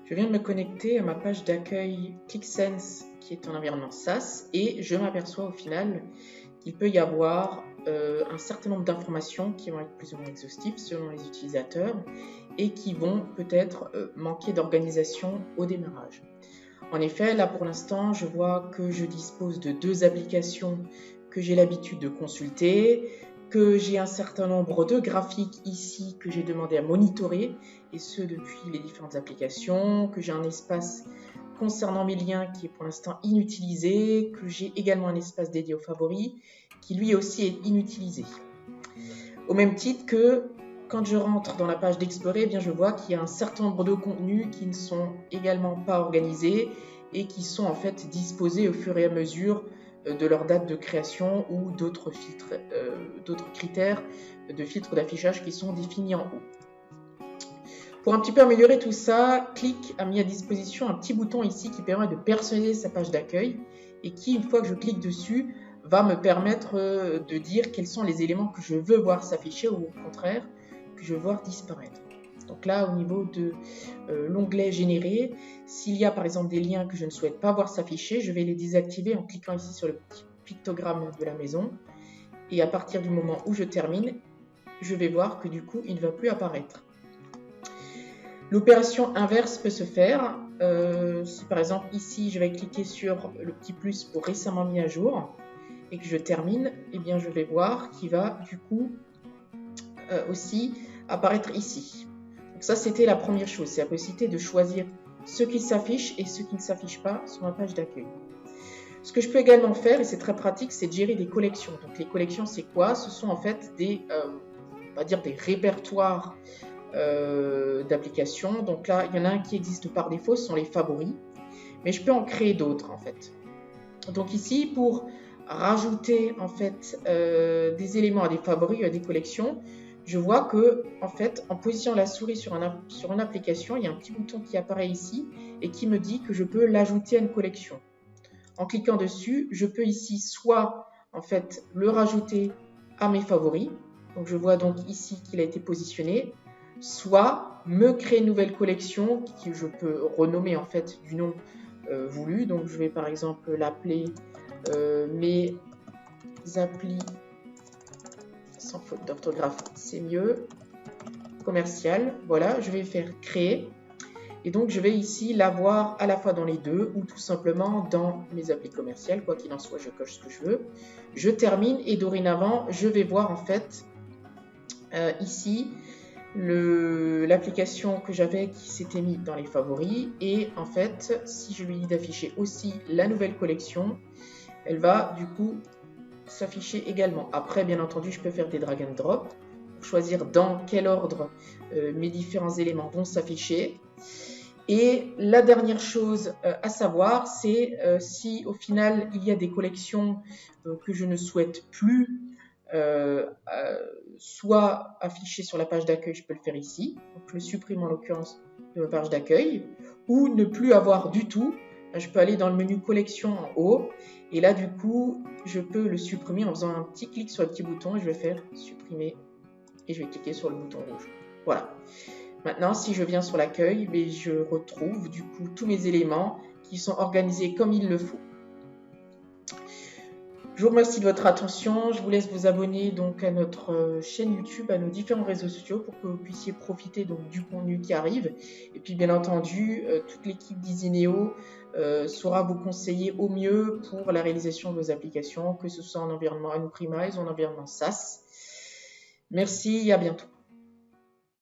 Je viens de me connecter à ma page d'accueil ClickSense qui est en environnement SaaS et je m'aperçois au final qu'il peut y avoir un certain nombre d'informations qui vont être plus ou moins exhaustives selon les utilisateurs et qui vont peut-être manquer d'organisation au démarrage. En effet, là pour l'instant, je vois que je dispose de 2 applications que j'ai l'habitude de consulter, que j'ai un certain nombre de graphiques ici que j'ai demandé à monitorer, et ce depuis les différentes applications, que j'ai un espace concernant mes liens qui est pour l'instant inutilisé, que j'ai également un espace dédié aux favoris qui lui aussi est inutilisé. Au même titre que quand je rentre dans la page d'Explorer, eh bien je vois qu'il y a un certain nombre de contenus qui ne sont également pas organisés et qui sont en fait disposés au fur et à mesure de leur date de création ou d'autres filtres, d'autres critères de filtres d'affichage qui sont définis en haut. Pour un petit peu améliorer tout ça, Click a mis à disposition un petit bouton ici qui permet de personnaliser sa page d'accueil et qui, une fois que je clique dessus, va me permettre de dire quels sont les éléments que je veux voir s'afficher ou au contraire que je veux voir disparaître. Donc là, au niveau de l'onglet générer, s'il y a par exemple des liens que je ne souhaite pas voir s'afficher, je vais les désactiver en cliquant ici sur le petit pictogramme de la maison. Et à partir du moment où je termine, je vais voir que du coup, il ne va plus apparaître. L'opération inverse peut se faire. Si par exemple ici, je vais cliquer sur le petit plus pour récemment mis à jour et que je termine, eh bien je vais voir qu'il va du coup aussi apparaître ici. Donc ça, c'était la première chose, c'est la possibilité de choisir ce qui s'affiche et ce qui ne s'affiche pas sur ma page d'accueil. Ce que je peux également faire, et c'est très pratique, c'est de gérer des collections. Donc les collections, c'est quoi? Ce sont en fait des, on va dire des répertoires d'applications. Donc là, il y en a un qui existe par défaut, ce sont les favoris, mais je peux en créer d'autres en fait. Donc ici, pour rajouter en fait des éléments à des favoris, à des collections, je vois que en fait, en positionnant la souris sur une application, il y a un petit bouton qui apparaît ici et qui me dit que je peux l'ajouter à une collection. En cliquant dessus, je peux ici soit en fait le rajouter à mes favoris. Donc je vois donc ici qu'il a été positionné, soit me créer une nouvelle collection que je peux renommer en fait du nom voulu. Donc je vais par exemple l'appeler mes applis sans faute d'orthographe, c'est mieux, commercial. Voilà, je vais faire créer. Et donc, je vais ici l'avoir à la fois dans les deux ou tout simplement dans mes applis commerciales. Quoi qu'il en soit, je coche ce que je veux. Je termine et dorénavant, je vais voir en fait ici l'application que j'avais qui s'était mise dans les favoris. Et en fait, si je lui dis d'afficher aussi la nouvelle collection, elle va du coup s'afficher également. Après, bien entendu, je peux faire des drag and drop pour choisir dans quel ordre mes différents éléments vont s'afficher. Et la dernière chose à savoir, c'est si au final il y a des collections que je ne souhaite plus soit afficher sur la page d'accueil, je peux le faire ici, donc je le supprime en l'occurrence de ma page d'accueil, ou ne plus avoir du tout. Je peux aller dans le menu collection en haut et là du coup je peux le supprimer en faisant un petit clic sur le petit bouton et je vais faire supprimer et je vais cliquer sur le bouton rouge. Voilà. Maintenant, si je viens sur l'accueil, je retrouve du coup tous mes éléments qui sont organisés comme il le faut. Je vous remercie de votre attention. Je vous laisse vous abonner donc à notre chaîne YouTube, à nos différents réseaux sociaux pour que vous puissiez profiter donc du contenu qui arrive. Et puis bien entendu, toute l'équipe d'Isineo saura vous conseiller au mieux pour la réalisation de vos applications, que ce soit en environnement on-premise ou en environnement SaaS. Merci et à bientôt.